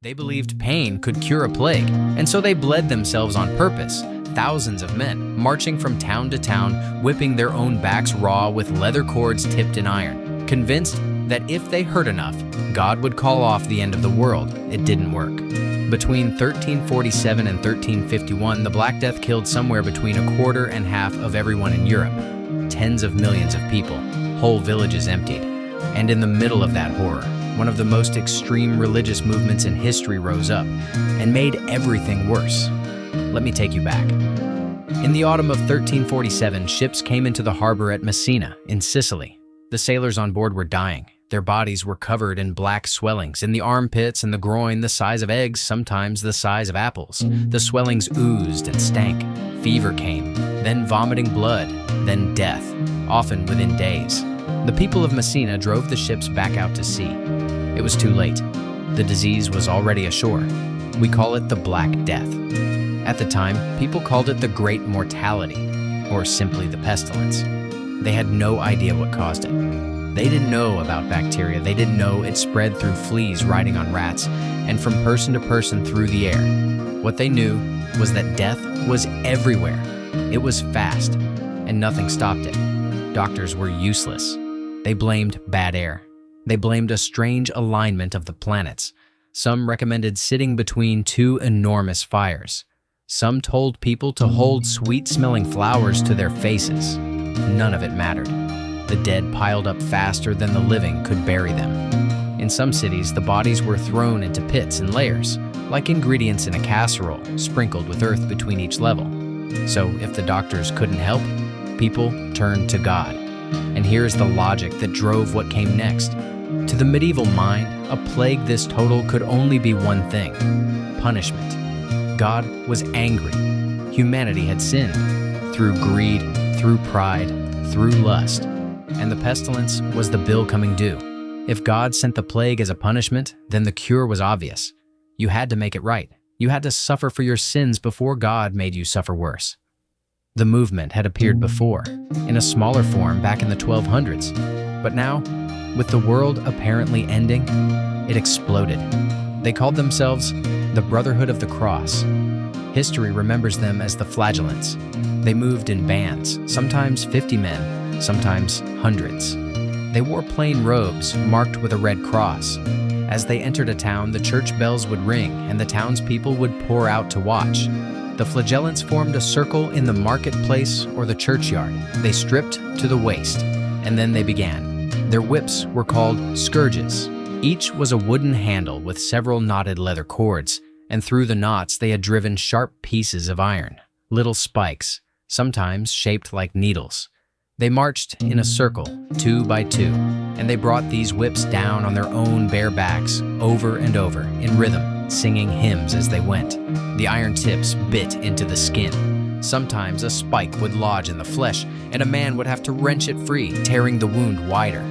They believed pain could cure a plague, and so they bled themselves on purpose. Thousands of men, marching from town to town, whipping their own backs raw with leather cords tipped in iron, convinced that if they hurt enough, God would call off the end of the world. It didn't work. Between 1347 and 1351, the Black Death killed somewhere between a quarter and half of everyone in Europe. Tens of millions of people, whole villages emptied. And in the middle of that horror, one of the most extreme religious movements in history rose up and made everything worse. Let me take you back. In the autumn of 1347, ships came into the harbor at Messina, in Sicily. The sailors on board were dying. Their bodies were covered in black swellings, in the armpits and the groin the size of eggs, sometimes the size of apples. The swellings oozed and stank. Fever came, then vomiting blood, then death, often within days. The people of Messina drove the ships back out to sea. It was too late. The disease was already ashore. We call it the Black Death. At the time, people called it the Great Mortality, or simply the pestilence. They had no idea what caused it. They didn't know about bacteria. They didn't know it spread through fleas riding on rats and from person to person through the air. What they knew was that death was everywhere. It was fast, and nothing stopped it. Doctors were useless. They blamed bad air. They blamed a strange alignment of the planets. Some recommended sitting between two enormous fires. Some told people to hold sweet-smelling flowers to their faces. None of it mattered. The dead piled up faster than the living could bury them. In some cities, the bodies were thrown into pits in layers, like ingredients in a casserole, sprinkled with earth between each level. So if the doctors couldn't help, people turned to God. And here's the logic that drove what came next. To the medieval mind, a plague this total could only be one thing: punishment. God was angry. Humanity had sinned through greed, through pride, through lust. And the pestilence was the bill coming due. If God sent the plague as a punishment, then the cure was obvious. You had to make it right. You had to suffer for your sins before God made you suffer worse. The movement had appeared before, in a smaller form back in the 1200s. But now, with the world apparently ending, it exploded. They called themselves the Brotherhood of the Cross. History remembers them as the Flagellants. They moved in bands, sometimes 50 men, sometimes hundreds. They wore plain robes marked with a red cross. As they entered a town, the church bells would ring and the townspeople would pour out to watch. The Flagellants formed a circle in the marketplace or the churchyard. They stripped to the waist, and then they began. Their whips were called scourges. Each was a wooden handle with several knotted leather cords, and through the knots they had driven sharp pieces of iron, little spikes, sometimes shaped like needles. They marched in a circle, 2 by 2, and they brought these whips down on their own bare backs over and over, in rhythm, singing hymns as they went. The iron tips bit into the skin. Sometimes a spike would lodge in the flesh, and a man would have to wrench it free, tearing the wound wider.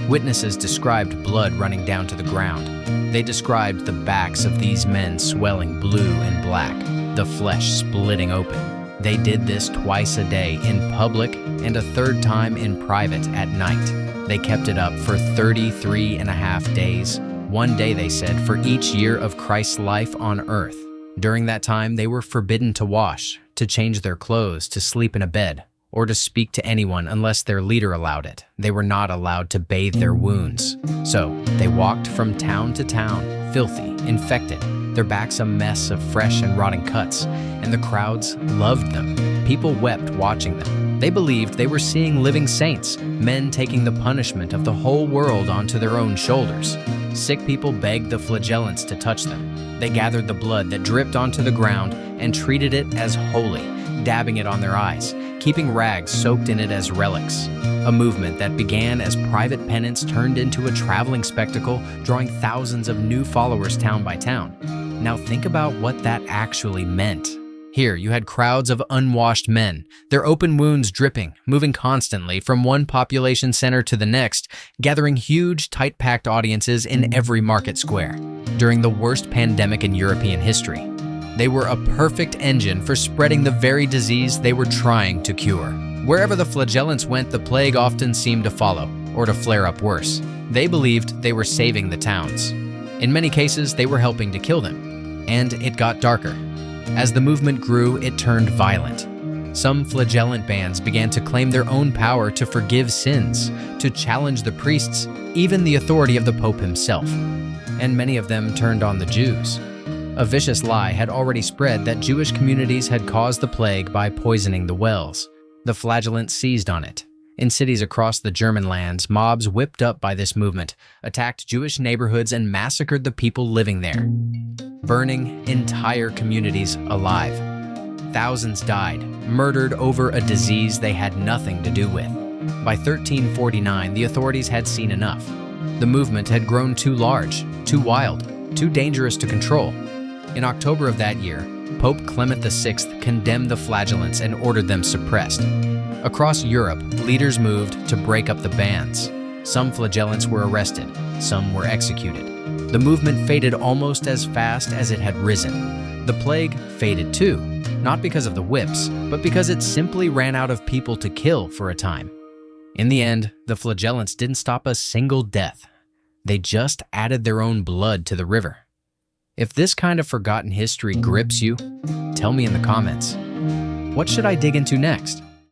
Witnesses described blood running down to the ground. They described the backs of these men swelling blue and black, the flesh splitting open. They did this twice a day in public and a third time in private at night. They kept it up for 33 and a half days. One day, they said, for each year of Christ's life on earth. During that time, they were forbidden to wash, to change their clothes, to sleep in a bed, or to speak to anyone unless their leader allowed it. They were not allowed to bathe their wounds. So they walked from town to town, filthy, infected, their backs a mess of fresh and rotting cuts, and the crowds loved them. People wept watching them. They believed they were seeing living saints, men taking the punishment of the whole world onto their own shoulders. Sick people begged the Flagellants to touch them. They gathered the blood that dripped onto the ground and treated it as holy, dabbing it on their eyes, keeping rags soaked in it as relics. A movement that began as private penance turned into a traveling spectacle, drawing thousands of new followers town by town. Now think about what that actually meant. Here, you had crowds of unwashed men, their open wounds dripping, moving constantly from one population center to the next, gathering huge, tight-packed audiences in every market square. During the worst pandemic in European history, they were a perfect engine for spreading the very disease they were trying to cure. Wherever the Flagellants went, the plague often seemed to follow, or to flare up worse. They believed they were saving the towns. In many cases, they were helping to kill them. And it got darker. As the movement grew, it turned violent. Some flagellant bands began to claim their own power to forgive sins, to challenge the priests, even the authority of the Pope himself. And many of them turned on the Jews. A vicious lie had already spread that Jewish communities had caused the plague by poisoning the wells. The Flagellants seized on it. In cities across the German lands, mobs whipped up by this movement attacked Jewish neighborhoods and massacred the people living there, burning entire communities alive. Thousands died, murdered over a disease they had nothing to do with. By 1349, the authorities had seen enough. The movement had grown too large, too wild, too dangerous to control. In October of that year, Pope Clement VI condemned the Flagellants and ordered them suppressed. Across Europe, leaders moved to break up the bands. Some Flagellants were arrested, some were executed. The movement faded almost as fast as it had risen. The plague faded too, not because of the whips, but because it simply ran out of people to kill for a time. In the end, the Flagellants didn't stop a single death. They just added their own blood to the river. If this kind of forgotten history grips you, tell me in the comments. What should I dig into next?